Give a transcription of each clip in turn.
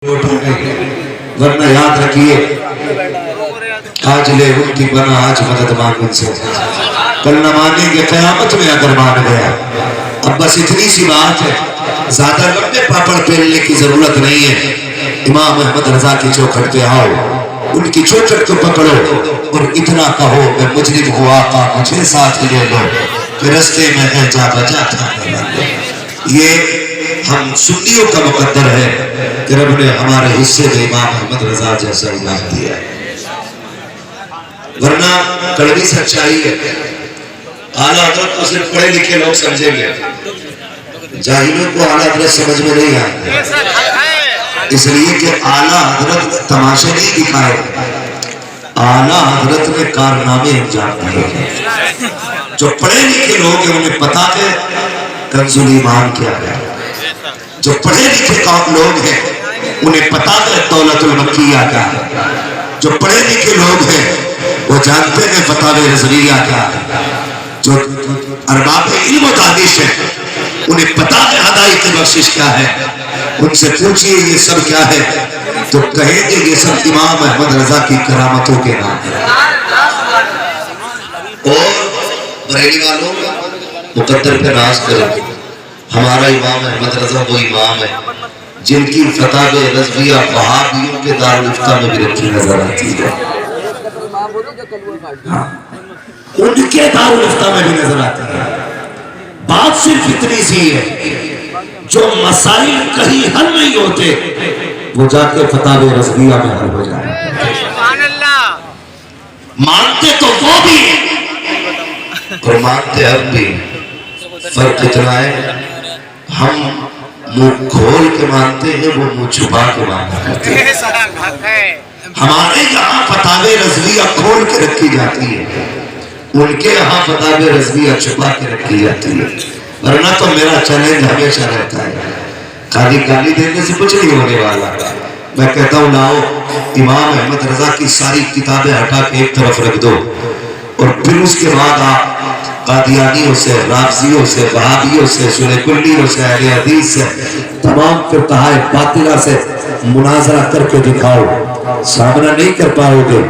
ورنہ یاد رکھیے آج لے ان کی بنا آج مدد مانگ ان سے کل نہ مانیں گے قیامت میں اگر مان گیا. اب بس اتنی سی بات ہے, زیادہ لمبے پاپڑ پھیلنے کی ضرورت نہیں ہے. امام احمد رضا کی چوکھٹ پہ آؤ, ان کی چوکھٹ کو پکڑو اور اتنا کہو میں مجرم ہوا آقا مجھے ساتھ لے لو کہ رستے میں ہے جا بجا تھا. یہ ہم سنیوں کا مقدر ہے کہ رب نے ہمارے حصے میں امام احمد رضا جیسا امام دیا ہے. ورنہ کڑوی سچائی ہے, اعلیٰ حضرت کو صرف پڑھے لکھے لوگ سمجھیں گے, جاہلوں کو اعلیٰ حضرت سمجھ میں نہیں آئے, اس لیے کہ اعلیٰ حضرت تماشے نہیں دکھائے, اعلیٰ حضرت نے کارنامے انجام دیے. جو پڑھے لکھے لوگ ہیں انہیں پتا ہے کنز الایمان کیا ہے, جو پڑھے لکھے لوگ ہیں انہیں پتا ہے دولت المکیہ کیا ہے, جو پڑھے لکھے لوگ ہیں وہ جانتے ہیں فتاوی رضویہ کیا ہے, جو ارباب علم و دانش ہیں انہیں پتا ہے ہدایت بخشش کیا ہے. ان سے پوچھئے یہ سب کیا ہے تو کہیں گے یہ سب امام احمد رضا کی کرامتوں کے نام ہے. اور بریلی والوں مقدر پہ ناز کریں, ہمارا امام احمد رضا وہ امام ہے جن کی فتاوی رضویہ وہابیوں کے دارالفتہ میں بھی رکھی نظر آتی ہے, ان کے دارالفتہ میں بھی نظر آتی ہے. بات صرف اتنی سی ہے, جو مسائل کہیں حل نہیں ہوتے وہ جا کے فتاوی رضویہ میں حل ہو جائے. مانتے تو وہ بھی اور مانتے ہم بھی, فرق اتنا ہے ہم منہ کھول کے مانتے ہیں وہ منہ چھپا کے ماننا کرتے ہیں. ہمارے یہاں فتاوی رضویہ کھول کے رکھی جاتی ہے, ان کے یہاں فتاوی رضویہ چھپا کے رکھی جاتی ہے. ورنہ تو میرا چیلنج ہمیشہ رہتا ہے, خالی گالی دینے سے کچھ نہیں ہونے والا. میں کہتا ہوں لاؤ امام احمد رضا کی ساری کتابیں ہٹا کے ایک طرف رکھ دو, اور پھر اس کے بعد آپ قادیانیوں سے, رافضیوں سے, وہابیوں سے, سنی کلیوں سے, اہل حدیث سے, تمام فرقہ باطلہ سے مناظرہ کر کے دکھاؤ, سامنا نہیں کر پاؤ گے.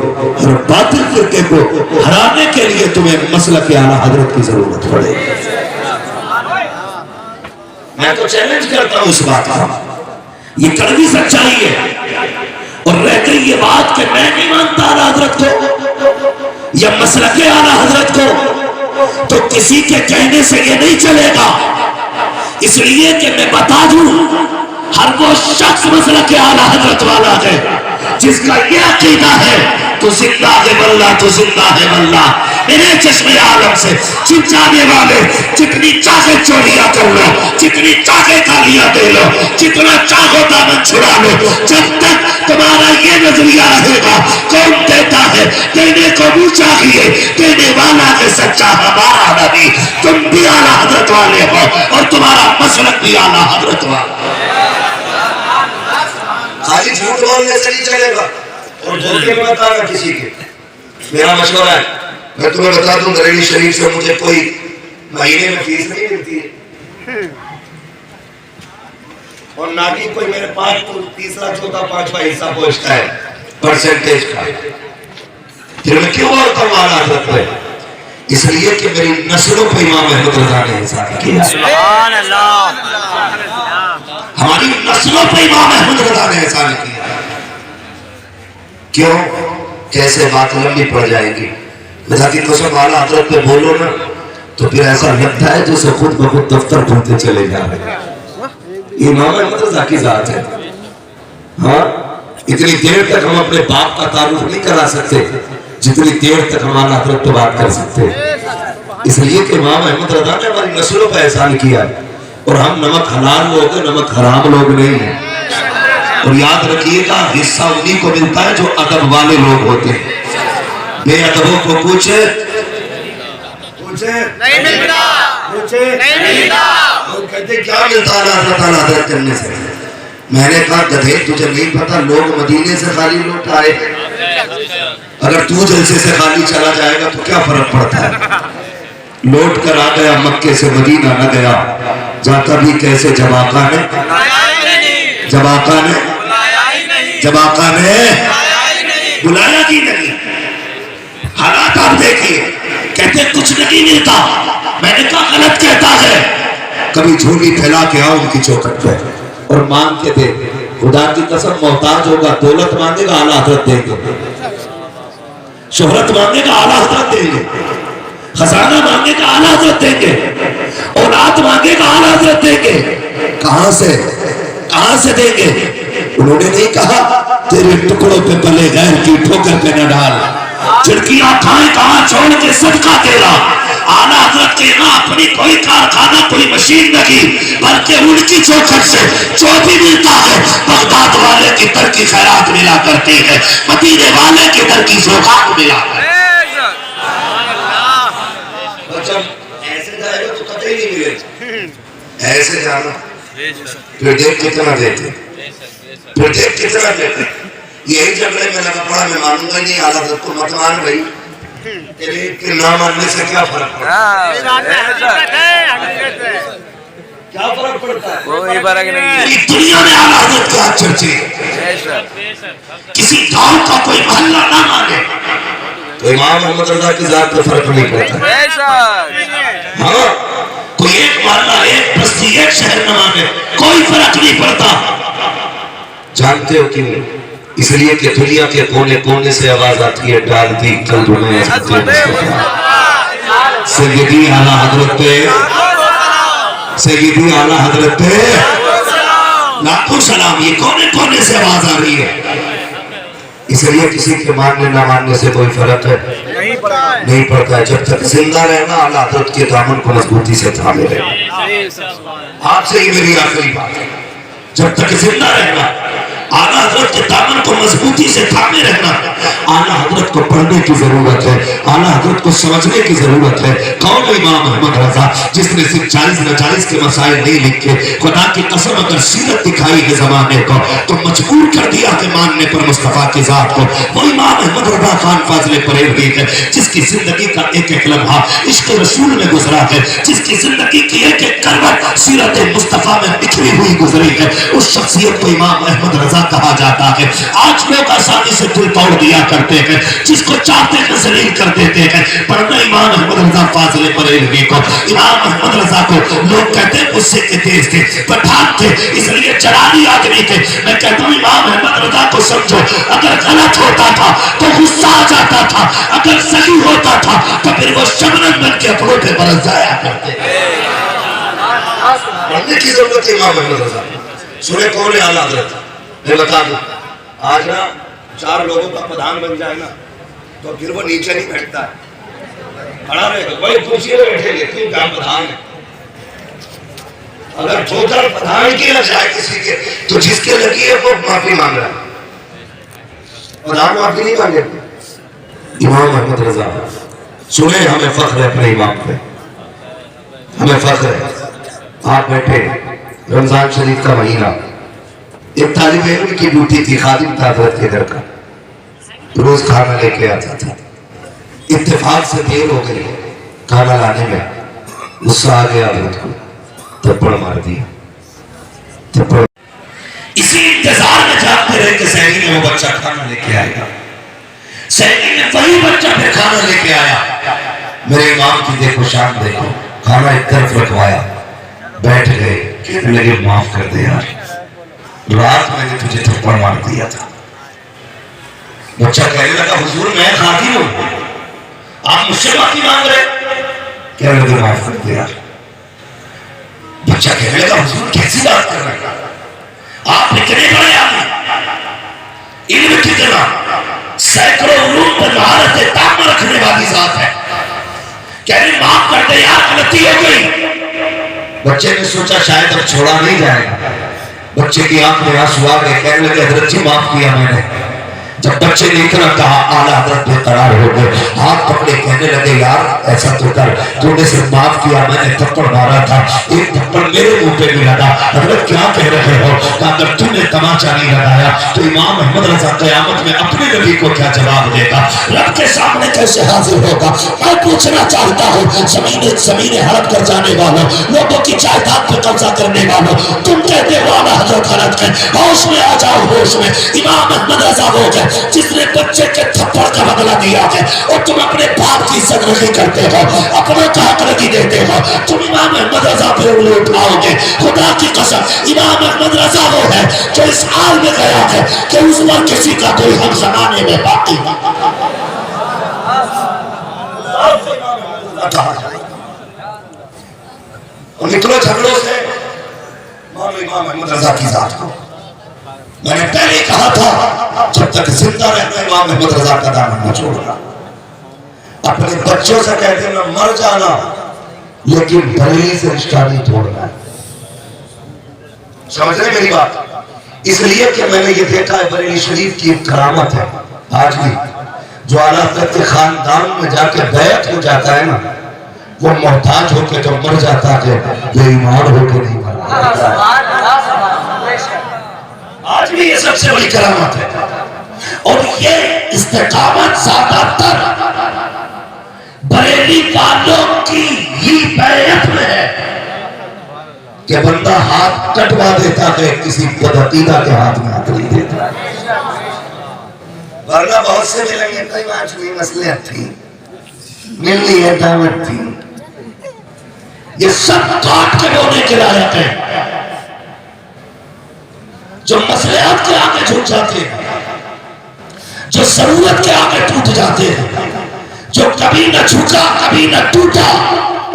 ہر باطل فرقے کو ہرانے کے لیے تمہیں مسلک اعلیٰ حضرت کی ضرورت پڑے. میں تو چیلنج کرتا ہوں اس بات کا, یہ کڑوی سچائی ہے. اور رہ گئی یہ بات کہ میں نہیں مانتا اعلیٰ حضرت کو یا مسلک اعلیٰ حضرت کو, تو کسی کے کہنے سے یہ نہیں چلے گا, اس لیے کہ میں بتا دوں ہر وہ شخص مسلک اعلیٰ حضرت والا ہے جس کا یہ عقیدہ ہے تو زندہ ہے واللہ, تو زندہ ہے واللہ. میرے چشمے عالم سے چمچانے والے جتنی چاہے چوریاں کر لو, جتنی چاہے گالیاں دے لو, جتنا چاہو دامن چھڑا لو, جب تک تمہارا یہ نظریہ رہے گا کون دیتا ہے, دینے کو منہ چاہیے, دینے والا ہے سچا ہمارا نبی. تم بھی اعلیٰ حضرت والے ہو اور تمہارا مسلک بھی اعلیٰ حضرت والا. خالی جھوٹ بولنے سے نہیں چلے گا اور دھوکے میں بتانا کسی کے. میرا مشورہ ہے, میں تمہیں بتا دوں بریلی شریف سے مجھے کوئی مہینے میں فیس نہیں ملتی ہے, اور نہ بھی کوئی میرے پاس تو تیسرا چوتھا پانچواں حصہ پہنچتا ہے پرسنٹیج کا. پھر میں کیوں بولتا ہوں اعلیٰ حضرت پہ, اس لیے کہ میری نسلوں پہ امام احمد رضا نے احسان کیا. سبحان اللہ, ہماری نسلوں پہ امام احمد رضا نے احسان کیا. کیوں, کیسے بات لمبی پڑ جائے گی. خدا کی قسم اعلیٰ حضرت پہ بولو نا تو پھر ایسا لگتا ہے جیسے خود بخود دفتر کھولتے چلے جا رہے. امام احمد رضا کی ذات ہے. ہاں, اتنی دیر تک ہم اپنے باپ کا تعارف نہیں کرا سکتے جتنی دیر تک ہم اعلیٰ حضرت پہ بات کر سکتے, اس لیے کہ امام احمد رضا نے ہماری نسلوں پہ احسان کیا, اور ہم نمک حلال لوگ ہیں, نمک حرام لوگ نہیں ہیں. اور یاد رکھیے گا حصہ انہی کو ملتا ہے جو ادب والے لوگ ہوتے ہیں. بے ادبوں کو پوچھے نہیں ملتا, نہیں ملتا. وہ کہتے کیا ملتا اعلیٰ حضرت کرنے سے. میں نے کہا گدھے تجھے نہیں پتا لوگ مدینے سے خالی لوٹ آئے, اگر تو جلسے سے خالی چلا جائے گا تو کیا فرق پڑتا ہے. لوٹ کر آ گیا مکے سے مدینہ نہ گیا, جاتا بھی کیسے جب آقا نے جب آقا نے بلایا کی نہیں. حالات آپ دیکھیے, کہتے کچھ نہیں ملتا. میں نے کہا غلط کہتا ہے. کبھی جھولی پھیلا کے آؤ ان کی چوکھٹ پہ اور مانگ کے دے. خدا کی قسم محتاج ہوگا, دولت مانگے گا اعلیٰ حضرت دیں گے, شہرت مانگے گا اعلیٰ حضرت دیں گے, خزانہ مانگے گا اعلیٰ حضرت دیں گے, اولاد مانگے گا اعلیٰ حضرت دیں گے. کہاں سے دیں گے؟ انہوں نے نہیں کہا تیرے ٹکڑوں پہ پلے غیر کی ٹھوکر پہ نہ ڈال, چڑکیاں کھائیں کہاں چھوڑ کے صدقہ تیرا. اعلیٰ حضرت کے یہاں اپنی کوئی کارخانہ کوئی مشین نہیں, بلکہ ان کی چوکھٹ سے جو بھی ملتا ہے بغداد والے کی در کی خیرات ملا کرتی ہے, مدینے والے کی در کی سوغات ملا کرتی ہے. جب ایسے جائے گا تو قطعی نہیں ملے, ایسے جانا پھر دیکھ کتنا دیتے, پھر دیکھ کتنا دیتے. یہی جب میں لگا پڑا میں مانوں گا نہیں اعلیٰ حضرت کو مت مان بھائی, کہ نہ ماننے سے کیا فرق پڑتا ہے؟ کیا فرق پڑتا ہے؟ کوئی فرق نہیں. دنیا میں اعلیٰ حضرت کیا چرچے, کسی گاؤں کا کوئی محلہ نہ مانے تو امام محمد رضا کی ذات پہ فرق نہیں پڑتا. ہاں, کوئی ایک محلہ ایک بستی ایک شہر نہ مانے کوئی فرق نہیں پڑتا. جانتے ہو کیوں؟ اس لیے کہ دنیا کے کونے کونے سے آواز آتی ہے ڈال دی کل دنیا سیدی اعلیٰ حضرت پہ, سیدی اعلیٰ حضرت پہ لاکھوں سلام. یہ کونے کونے سے آواز آ رہی ہے. اس لیے کسی کے ماننے نہ ماننے سے کوئی فرق ہے نہیں پڑتا ہے. جب تک زندہ رہنا اعلیٰ حضرت کے دامن کو مضبوطی سے تھامے رہنا. آپ سے ہی میری آخری بات ہے, جب تک زندہ رہنا اعلیٰ حضرت کے دامن کو مضبوطی سے تھامے رہنا. اعلیٰ حضرت کو پڑھنے کی ضرورت ہے, اعلیٰ حضرت کو سمجھنے کی ضرورت ہے. کون ہے امام محمد رضا جس نے صرف 40 کے مسائل نہیں لکھے؟ خدا کی قسم اگر سیرت دکھائی ہے زمانے کو تو مجبور کر دیا کہ ماننے پر مصطفیٰ کی ذات کو. وہ امام محمد رضا خان فاضل بریلوی ہے جس کی زندگی کا ایک ایک لمحہ عشق رسول میں گزرا ہے, جس کی زندگی کی ایک ایک کروٹ سیرت مصطفیٰ میں بکھری ہوئی گزری ہے. اس شخصیت کو امام محمد رضا کہا جاتا ہے. آج لوگ آسانی سے دل توڑ دیا کرتے ہیں, جس کو چاہتے ہیں ذلیل کر دیتے ہیں. پڑھنا امام محمد رضا فاضل بریلوی کو, امام محمد رضا کو لوگ کہتے ہیں غصے کے تیز تھے, پٹھان تھے, اس لیے جلالی آدمی تھے. میں کہتا ہوں امام محمد رضا کو سمجھو, اگر غلط ہوتا تھا تو غصہ آ جاتا تھا, اگر صحیح ہوتا تھا تو پھر وہ شبنم بن کے اپنوں پہ برس جایا کرتے. پڑھنے کی ضرورت ہے امام محمد رضا. سنے کون ہے اعلیٰ حضرت؟ میں بتا دوں, آج نا 4 لوگوں کا پردھان بن جائے نا تو پھر وہ نیچے نہیں بیٹھتا ہے, کھڑا رہے گا. وہی کرسی پہ بیٹھے گے کیوں کیا پردھان ہے. اگر ٹھوکر پردھان کی لگ جائے کسی کے تو جس کے لگی ہے وہ معافی مانگ رہا ہے, پردھان معافی نہیں مانگے. امام محمد رضا سنیں, ہمیں فخر ہے اپنے امام پہ, ہمیں فخر ہے. آپ بیٹھے, رمضان شریف کا مہینہ, ایک طالب علم کی ڈیوٹی تھی, خادم تھا حضرت کے گھر کا, روز کھانا لے کے آتا تھا. اتفاق سے دیر ہو گئی کھانا لانے میں, غصہ آ گیا حضرت کو, تھپڑ مار دیا. تھپڑ اسی انتظار میں جاگتے رہے کہ سہری میں وہ بچہ کھانا لے کے آئے گا. سہری میں وہی بچہ پھر کھانا لے کے آیا. میرے امام کی دیکھو شان دیکھو, کھانا ایک طرف رکھوایا, بیٹھ گئے, کہنے لگے معاف کر دے یار, رات میں نے تجھے تھپڑ مار دیا تھا. بچہ کہنے لگا حضور میں خادم ہوں, آپ مجھ سے معافی مانگ رہے؟ کہنے لگے معاف کر دے یار. بچہ کہنے لگا حضور کیسی بات کر رہے ہیں, آپ اتنے بڑے آدمی, علم کتنا, سینکڑوں علوم پر مہارت تام رکھنے والی ذات ہے, کہنے معاف کر دے یار غلطی ہو گئی. بچے نے سوچا شاید اب چھوڑا نہیں جائے گا. بچے کی آنکھ میں آنسو آ گئے, کہنے لگے حضرت جی معاف کیا میں نے, جب بچے نے اتنا کہا اعلیٰ حضرت بے قرار ہو گئے، ہاتھ پکڑے کہنے لگے یار ایسا تو کر، تو نے صرف معاف کیا، میں نے تھپڑ مارا تھا، ایک تھپڑ میرے منہ پہ بھی لگا، حضرت کیا کہہ رہے ہو؟ کہ اگر تو نے تماچا نہیں لگایا تو امام احمد رضا قیامت میں اپنے نبی کو کیا جواب دے گا؟ رب کے سامنے کیسے حاضر ہوگا؟ میں پوچھنا چاہتا ہوں زمین حرب کر جانے والوں، لوگوں کی جائیداد پہ قبضہ کرنے والوں، تم کہتے ہو اعلیٰ حضرت غلط ہے، ہوش میں آ جاؤ، ہوش میں۔ امام احمد رضا وہ ہے جس نے بچے کے تھپڑ کا بدلہ دیا ہے، اور تم اپنے باپ کی عزت نہیں کرتے ہو، اپنے کا حق نہیں دیتے ہو، تم امام احمد رضا پہ انگلی اٹھاؤ گے۔ خدا کی قسم امام احمد رضا وہ ہے جو اس حال میں گیا ہے کہ اس پر کسی کا کوئی حق زمانے میں باقی نہیں۔ اور نکلو جھگڑوں سے، مانو امام احمد رضا کی ذات کو۔ میں نے پہلے ہی کہا تھا جب تک زندہ رہنا امام احمد رضا کا دامن نہ چھوڑنا۔ اپنے بچوں سے کہتے ہیں مر جانا لیکن بریلی سے رشتہ نہیں توڑنا۔ سمجھ رہے میری بات؟ اس لیے کہ میں نے یہ دیکھا ہے بریلی شریف کی ایک کرامت ہے آج بھی، جو اعلیٰ حضرت کے خاندان میں جا کے بیعت ہو جاتا ہے نا، وہ محتاج ہو کے جب مر جاتا ہے یہ ایمان ہو کے نہیں مرتا۔ آج بھی یہ سب سے بڑی کرامت ہے، اور یہ استقامت زیادہ تر بریلی والوں کی ہی بیعت میں ہے کہ بندہ ہاتھ کٹوا دیتا ہے، کسی بدعقیدہ کے ہاتھ میں ہاتھ نہیں دیتا۔ ورنہ بہت سے ملیں گے کئی آج بھی مصلحت تھی، ملنی ہے دعوت تھی، یہ سب کاٹ کے بولنے کے لائق ہے۔ جو مصلحت کے آگے جھک جاتے ہیں، جو ضرورت کے آگے ٹوٹ جاتے ہیں، جو کبھی نہ جھکا کبھی نہ ٹوٹا،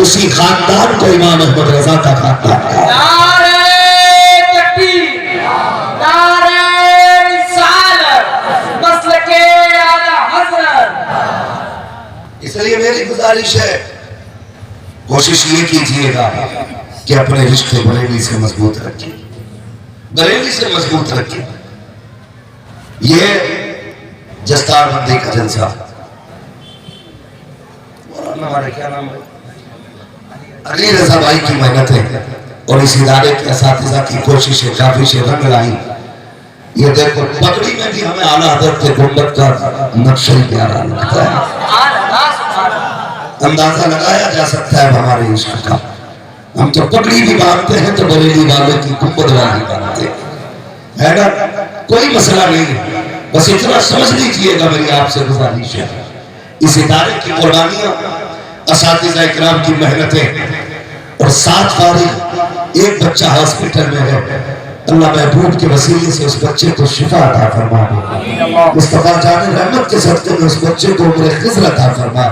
اسی خاندان کو امام احمد رضا کا خاندان کہا۔ نعرہ تکبیر، نعرہ رسالت، مسلک اعلیٰ حضرت۔ اس لیے میری گزارش ہے کوشش یہ کیجئے گا کہ اپنے رشتے بریلی سے مضبوط رکھیں، بریلی سے مضبوط رکھیں۔ یہ جستار بندی کا جلسہ، ہمارے کیا نام ہے، علی رضا بھائی کی محنتیں اور اس ادارے کے اساتذہ کی کوششیں کافی سے رنگ لائی۔ یہ دیکھو پگڑی میں بھی ہمیں اعلیٰ حضرت کے گنبد کا نقشہ ہی پیارا لگتا ہے، اندازہ لگایا جا سکتا ہے ہمارے عشق کا۔ ہم تو پگڑی بھی باندھتے ہیں تو بریلی والے کی گنبد والی باندھتے ہیں، ہے نا؟ کوئی مسئلہ نہیں، بس اتنا سمجھ لیجئے گا میری آپ سے گزارش ہے، اس ادارے کی قربانیاں، اساتذہ اکرام کی محنتیں، اور 7 فارغ ایک بچہ ہاسپٹل میں ہے، اللہ محبوب کے وسیلے سے اس بچے کو شفا عطا فرما دے، مصطفیٰ جان رحمت کے صدقے میں اس بچے کو عمر خضر عطا فرما۔